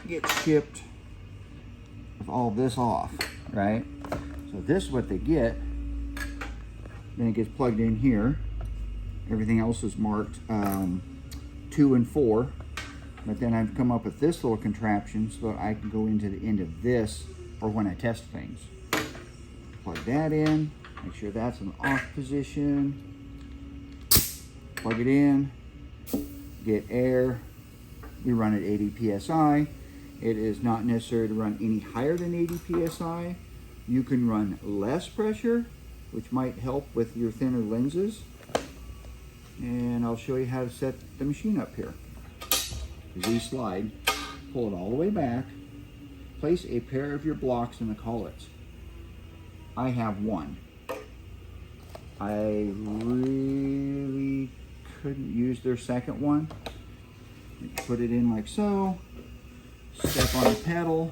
get shipped with all this off, right? So this is what they get. Then it gets plugged in here. Everything else is marked 2 and 4. But then I've come up with this little contraption so that I can go into the end of this for when I test things. Plug that in, make sure that's in the off position. Plug it in, get air. We run at 80 psi. It is not necessary to run any higher than 80 psi. You can run less pressure, which might help with your thinner lenses. And I'll show you how to set the machine up here. Z-slide, pull it all the way back, place a pair of your blocks in the collets. I have one. I really couldn't use their second one. You put it in like so, step on the pedal,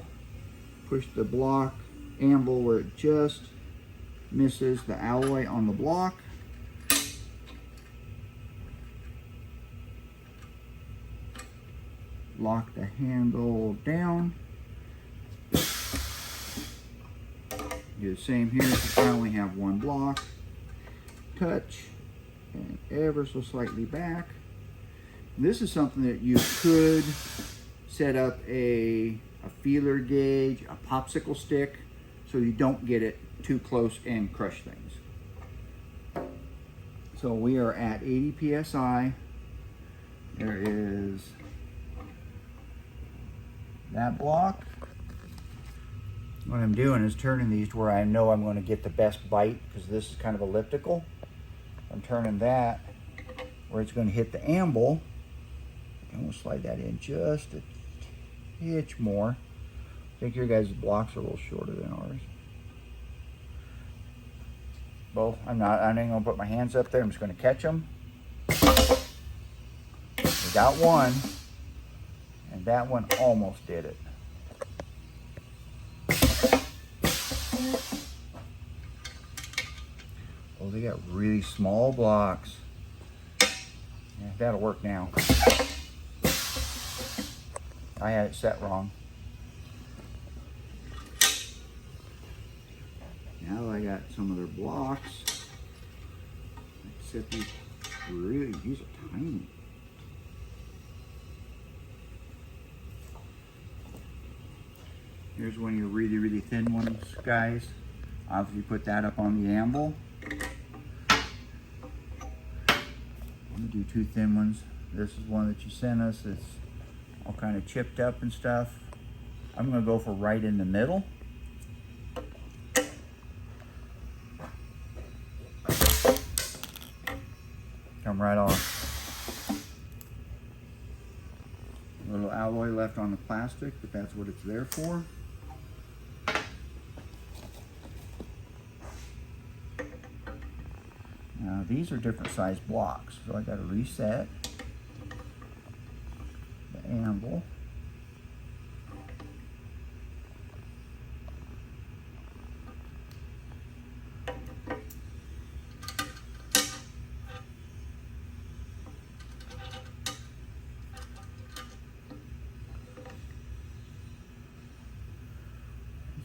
push the block anvil where it just misses the alloy on the block. Lock the handle down. Do the same here. I only have one block. Touch and ever so slightly back. This is something that you could set up a feeler gauge, a popsicle stick, so you don't get it too close and crush things. So we are at 80 psi. There is that block. What I'm doing is turning these to where I know I'm going to get the best bite, because this is kind of elliptical. I'm turning that where it's going to hit the anvil. I'm going to slide that in just a hitch more. I think your guys' blocks are a little shorter than ours. Both. I ain't going to put my hands up there. I'm just going to catch them. We got one. And that one almost did it. Oh, they got really small blocks. Yeah, that'll work now. I had it set wrong. Now I got some of their blocks. Except these are tiny. Here's one of your really, really thin ones, guys. Obviously put that up on the anvil. Let me do 2 thin ones. This is one that you sent us. It's all kind of chipped up and stuff. I'm gonna go for right in the middle. Come right off. A little alloy left on the plastic, but that's what it's there for. Now these are different size blocks, so I got to reset the anvil.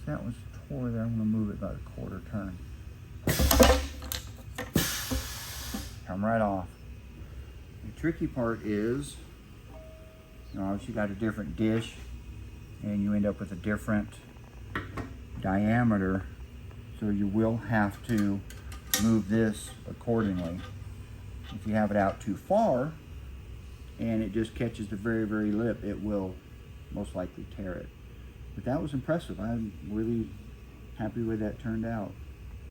That was tore there. I'm going to move it about a quarter turn. Come right off. The tricky part is, obviously you got a different dish and you end up with a different diameter, so you will have to move this accordingly. If you have it out too far and it just catches the very, very lip, it will most likely tear it. But that was impressive. I'm really happy with that turned out.